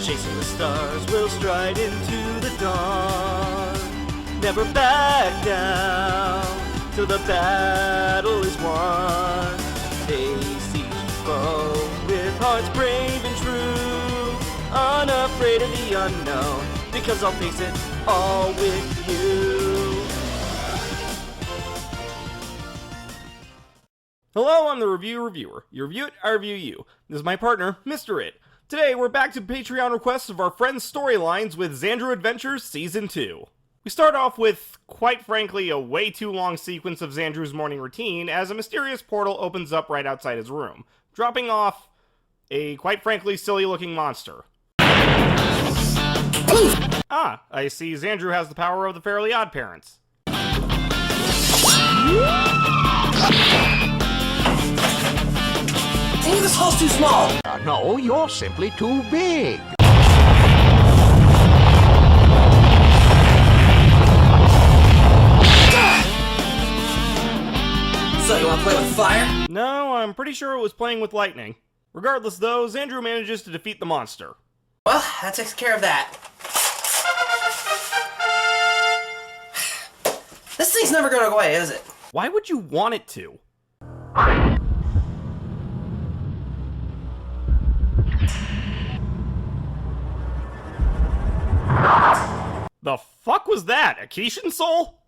Chasing the stars, we'll stride into the dawn. Never back down till the battle is won. Face each foe with hearts brave and true, unafraid of the unknown, because I'll face it all with you. Hello, I'm the Reviewer. You review it, I review you. This is my partner, Mr. It. Today, we're back to Patreon requests of our friends' storylines with Xandrew Adventures Season 2. We start off with, quite frankly, a way too long sequence of Xandrew's morning routine as a mysterious portal opens up right outside his room, dropping off a, quite frankly, silly-looking monster. Ah, I see Xandrew has the power of the Fairly Odd Parents. I think this hole's too small. No, you're simply too big. So, you wanna play with fire? No, I'm pretty sure it was playing with lightning. Regardless, though, Xandrew manages to defeat the monster. Well, that takes care of that. This thing's never gonna go away, is it? Why would you want it to? The fuck was that? A Kishin soul?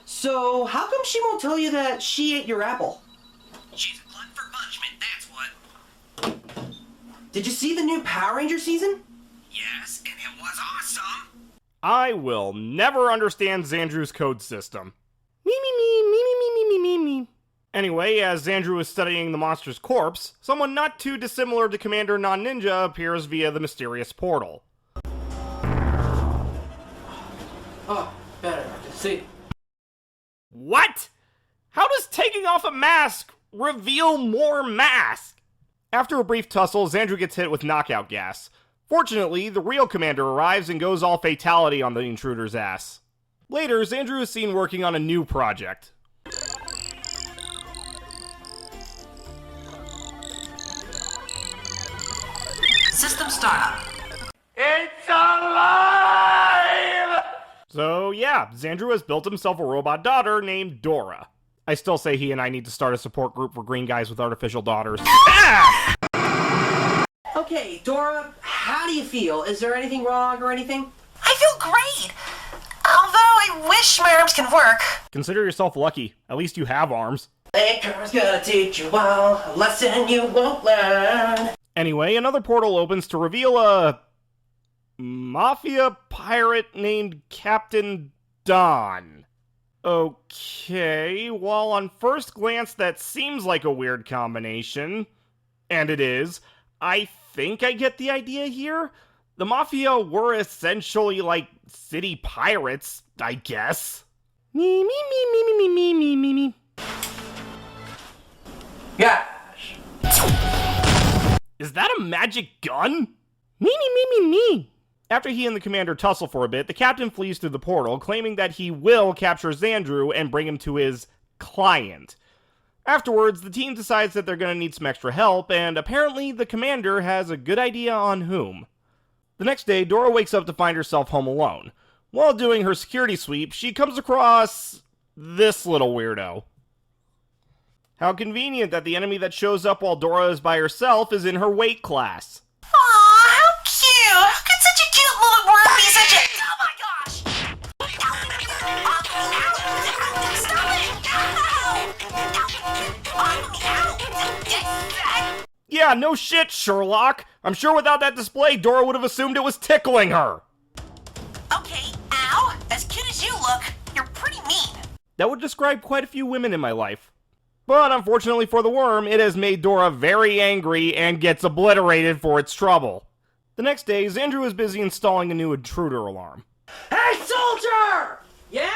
So, how come she won't tell you that she ate your apple? She's a glutton for punishment, that's what. Did you see the new Power Ranger season? Yes, and it was awesome. I will never understand Xandrew's code system. Me me me me me me me me me. Anyway, as Xandrew is studying the monster's corpse, someone not too dissimilar to Commander Non-Ninja appears via the mysterious portal. Oh, better. See. What? How does taking off a mask reveal more mask? After a brief tussle, Xandrew gets hit with knockout gas. Fortunately, the real commander arrives and goes all fatality on the intruder's ass. Later, Xandrew is seen working on a new project. System startup. It's alive! So yeah, Xandrew has built himself a robot daughter named Dora. I still say he and I need to start a support group for green guys with artificial daughters. Ah! Okay, Dora, how do you feel? Is there anything wrong or anything? I feel great! Although I wish my arms can work. Consider yourself lucky. At least you have arms. Anchor's gonna teach you all a lesson you won't learn. Anyway, another portal opens to reveal a mafia pirate named Captain Don. Okay, while on first glance that seems like a weird combination, and it is, I think I get the idea here. The Mafia were essentially like city pirates, I guess. Me, me, me, me, me, me, me, me, me. Gosh. Is that a magic gun? Me, me, me, me, me. After he and the commander tussle for a bit, the captain flees through the portal, claiming that he will capture Xandrew and bring him to his client. Afterwards, the team decides that they're going to need some extra help, and apparently the commander has a good idea on whom. The next day, Dora wakes up to find herself home alone. While doing her security sweep, she comes across this little weirdo. How convenient that the enemy that shows up while Dora is by herself is in her weight class. Aw, how cute! How could such a cute little worm be such a— Oh my gosh! Stop it! Yeah, no shit, Sherlock. I'm sure without that display, Dora would have assumed it was tickling her. Okay, ow! As cute as you look, you're pretty mean. That would describe quite a few women in my life. But unfortunately for the worm, it has made Dora very angry and gets obliterated for its trouble. The next day, Xandrew is busy installing a new intruder alarm. Hey, soldier! Yeah?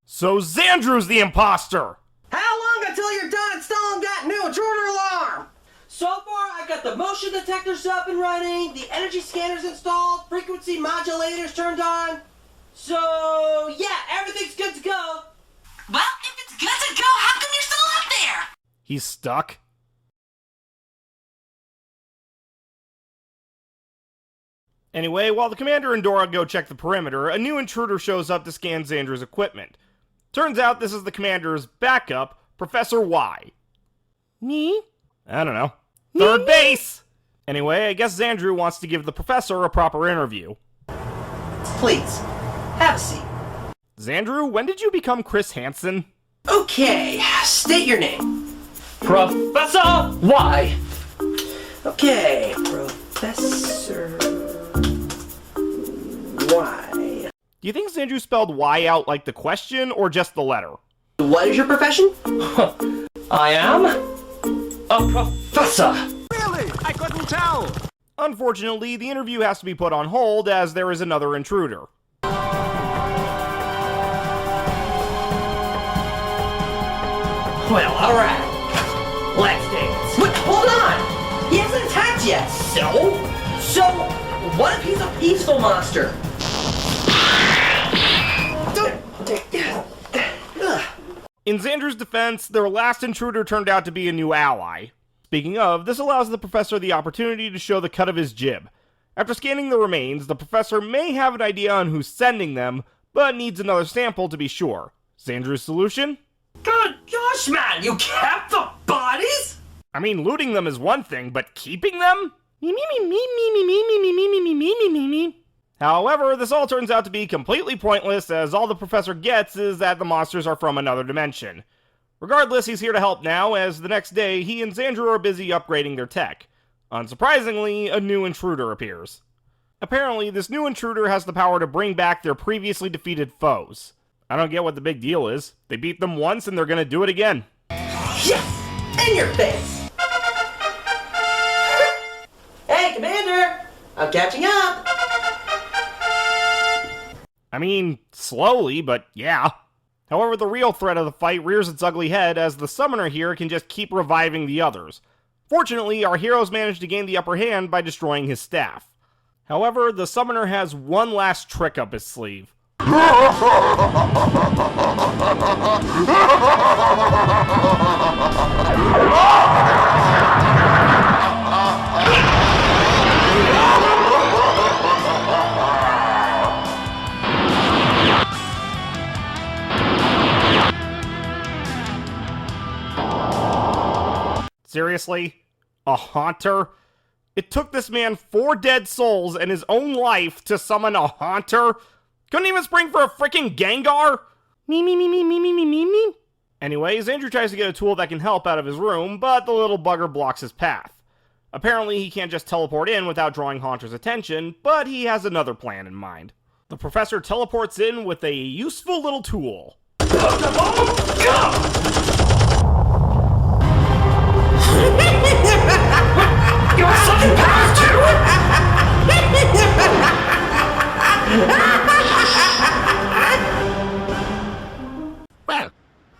So Xandrew's the imposter! How long until you're done installing that new intruder alarm? So far, I got the motion detectors up and running, the energy scanners installed, frequency modulators turned on. So, yeah, everything's good to go. Well, if it's good to go, how come you're still up there? He's stuck. Anyway, while the commander and Dora go check the perimeter, a new intruder shows up to scan Xandrew's equipment. Turns out this is the commander's backup, Professor Y. Me? I don't know. Third base! Anyway, I guess Xandrew wants to give the professor a proper interview. Please, have a seat. Xandrew, when did you become Chris Hansen? Okay, state your name. Professor Y. Okay, Professor Y. Do you think Xandrew spelled Y out like the question, or just the letter? What is your profession? I am a professor. Really? I couldn't tell. Unfortunately, the interview has to be put on hold as there is another intruder. Well, alright. Let's dance. Wait, hold on! He hasn't attacked yet, so what if he's a peaceful monster? In Xandrew's defense, their last intruder turned out to be a new ally. Speaking of, this allows the professor the opportunity to show the cut of his jib. After scanning the remains, the professor may have an idea on who's sending them, but needs another sample to be sure. Xandrew's solution? Good gosh, man! You kept the bodies? I mean, looting them is one thing, but keeping them? However, this all turns out to be completely pointless, as all the professor gets is that the monsters are from another dimension. Regardless, he's here to help now, as the next day, he and Xandrew are busy upgrading their tech. Unsurprisingly, a new intruder appears. Apparently, this new intruder has the power to bring back their previously defeated foes. I don't get what the big deal is. They beat them once and they're gonna do it again. Yes! In your face! Hey, Commander! I'm catching up! I mean, slowly, but yeah. However, the real threat of the fight rears its ugly head as the summoner here can just keep reviving the others. Fortunately, our heroes managed to gain the upper hand by destroying his staff. However, the summoner has one last trick up his sleeve. Seriously? A haunter? It took this man 4 dead souls and his own life to summon a haunter? Couldn't even spring for a freaking Gengar? Me. Anyways, Xandrew tries to get a tool that can help out of his room, but the little bugger blocks his path. Apparently, he can't just teleport in without drawing Haunter's attention, but he has another plan in mind. The professor teleports in with a useful little tool. Pokemon Go! You're sucking powers too! Well,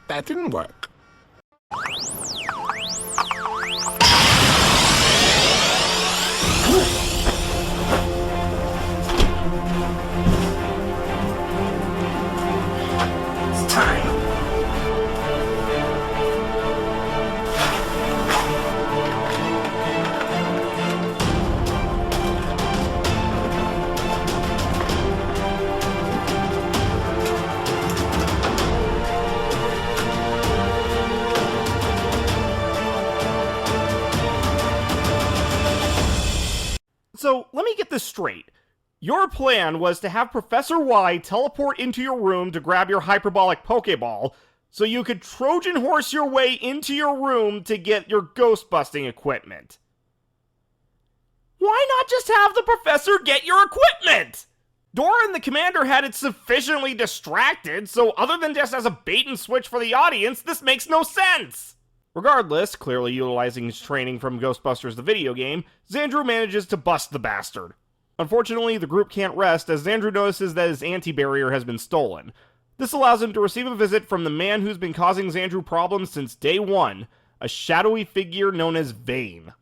that didn't work. It's time. So, let me get this straight. Your plan was to have Professor Y teleport into your room to grab your hyperbolic Pokeball, so you could Trojan horse your way into your room to get your ghost-busting equipment. Why not just have the professor get your equipment? Dora and the commander had it sufficiently distracted, so other than just as a bait and switch for the audience, this makes no sense. Regardless, clearly utilizing his training from Ghostbusters the video game, Xandrew manages to bust the bastard. Unfortunately, the group can't rest as Xandrew notices that his anti-barrier has been stolen. This allows him to receive a visit from the man who's been causing Xandrew problems since day one, a shadowy figure known as Vane.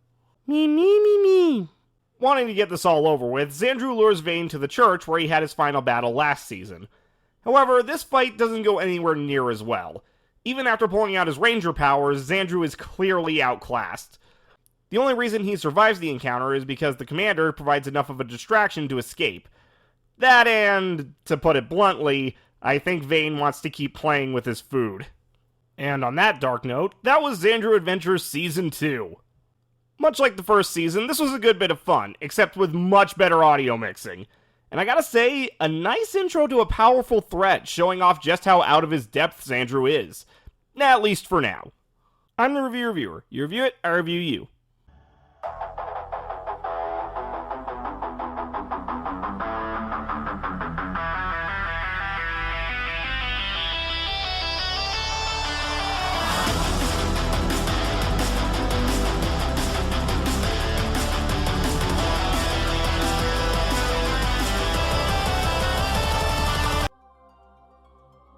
Me. Wanting to get this all over with, Xandrew lures Vane to the church where he had his final battle last season. However, this fight doesn't go anywhere near as well. Even after pulling out his ranger powers, Xandrew is clearly outclassed. The only reason he survives the encounter is because the commander provides enough of a distraction to escape. That and, to put it bluntly, I think Vane wants to keep playing with his food. And on that dark note, that was Xandrew Adventures Season 2. Much like the first season, this was a good bit of fun, except with much better audio mixing. And I gotta say, a nice intro to a powerful threat, showing off just how out of his depth Xandrew is. At least for now. I'm the review reviewer. You review it, I review you.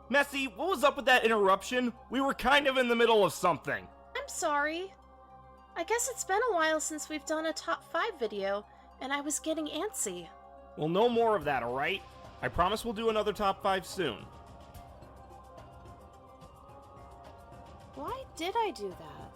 Messi, what was up with that interruption? We were kind of in the middle of something. I'm sorry. I guess it's been a while since we've done a top 5 video, and I was getting antsy. Well, no more of that, alright? I promise we'll do another top 5 soon. Why did I do that?